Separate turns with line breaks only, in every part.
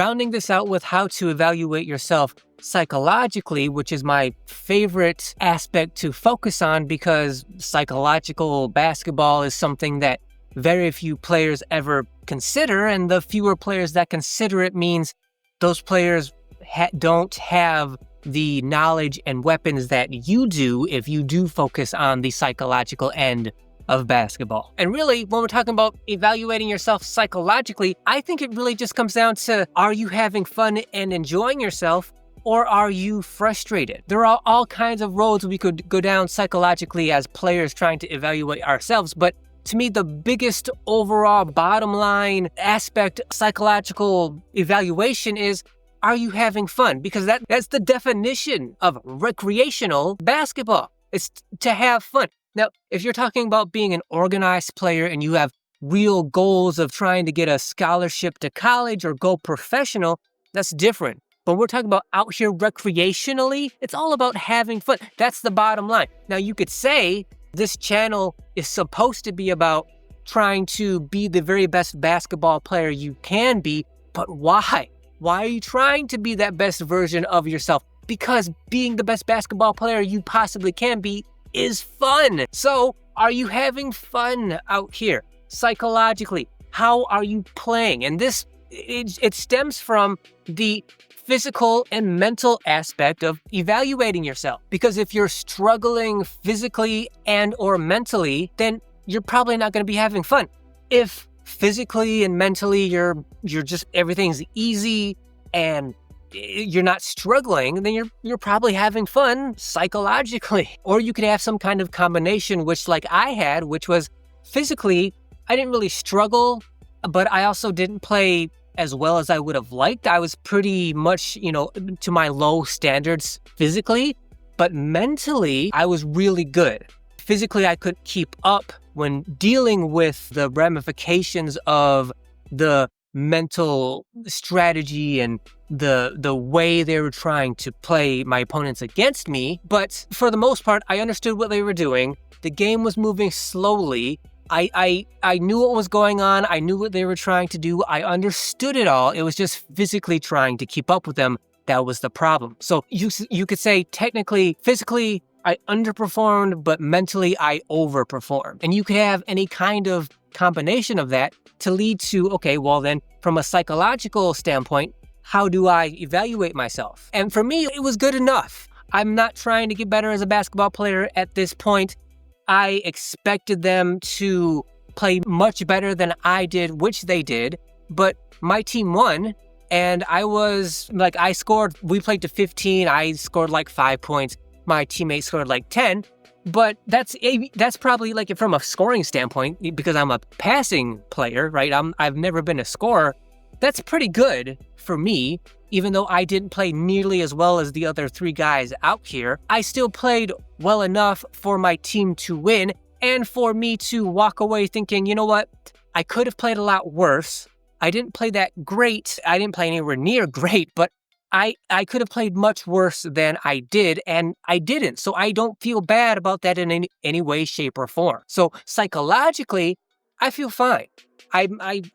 rounding this out with how to evaluate yourself psychologically, which is my favorite aspect to focus on because psychological basketball is something that very few players ever consider, and the fewer players that consider it means those players don't have the knowledge and weapons that you do if you do focus on the psychological end of basketball. And really, when we're talking about evaluating yourself psychologically, I think it really just comes down to, are you having fun and enjoying yourself, or are you frustrated? There are all kinds of roads we could go down psychologically as players trying to evaluate ourselves, but to me, the biggest overall bottom line aspect psychological evaluation is, are you having fun? Because that's the definition of recreational basketball. It's to have fun. Now, if you're talking about being an organized player and you have real goals of trying to get a scholarship to college or go professional, that's different. But we're talking about out here recreationally, it's all about having fun. That's the bottom line. Now, you could say this channel is supposed to be about trying to be the very best basketball player you can be, but why? Why are you trying to be that best version of yourself? Because being the best basketball player you possibly can be is fun. So, are you having fun out here psychologically? How are you playing? And this, it stems from the physical and mental aspect of evaluating yourself. Because if you're struggling physically and or mentally, then you're probably not going to be having fun. If physically and mentally you're just, everything's easy and you're not struggling, then you're probably having fun psychologically. Or you could have some kind of combination, which like I had, which was physically, I didn't really struggle, but I also didn't play as well as I would have liked. I was pretty much, to my low standards physically, but mentally, I was really good. Physically, I could keep up when dealing with the ramifications of the mental strategy and the way they were trying to play my opponents against me. But for the most part, I understood what they were doing. The game was moving slowly. I knew what was going on. I knew what they were trying to do. I understood it all. It was just physically trying to keep up with them. That was the problem. So you could say technically, physically, I underperformed, but mentally I overperformed. And you could have any kind of combination of that to lead to, okay, well then, from a psychological standpoint, how do I evaluate myself? And for me, it was good enough. I'm not trying to get better as a basketball player at this point. I expected them to play much better than I did, which they did, but my team won, and we played to 15, I scored like 5 points, my teammate scored like 10, but that's probably like from a scoring standpoint, because I'm a passing player, right? I've never been a scorer. That's pretty good for me, even though I didn't play nearly as well as the other 3 guys out here. I still played well enough for my team to win and for me to walk away thinking, you know what? I could have played a lot worse. I didn't play that great. I didn't play anywhere near great, but I could have played much worse than I did, and I didn't. So I don't feel bad about that in any way, shape, or form. So psychologically, I feel fine.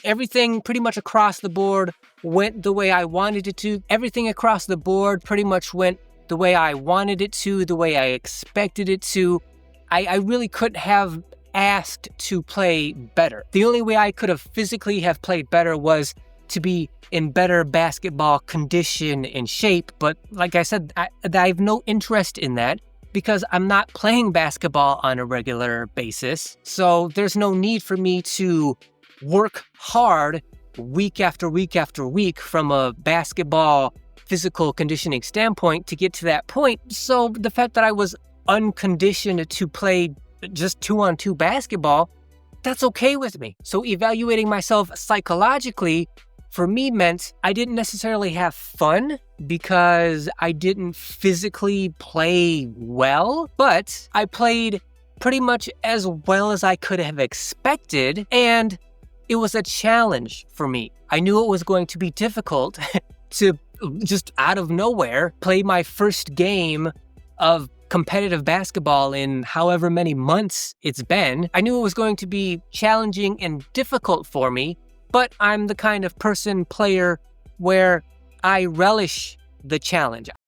Everything pretty much across the board went the way I wanted it to. Everything across the board pretty much went the way I wanted it to, the way I expected it to. I really couldn't have asked to play better. The only way I could have physically have played better was to be in better basketball condition and shape. But like I said, I have no interest in that because I'm not playing basketball on a regular basis. So there's no need for me to work hard week after week after week from a basketball physical conditioning standpoint to get to that point. So the fact that I was unconditioned to play just 2-on-2 basketball, that's okay with me. So evaluating myself psychologically for me meant I didn't necessarily have fun because I didn't physically play well, but I played pretty much as well as I could have expected, and it was a challenge for me. I knew it was going to be difficult to just out of nowhere play my first game of competitive basketball in however many months it's been. I knew it was going to be challenging and difficult for me, but I'm the kind of player where I relish the challenge.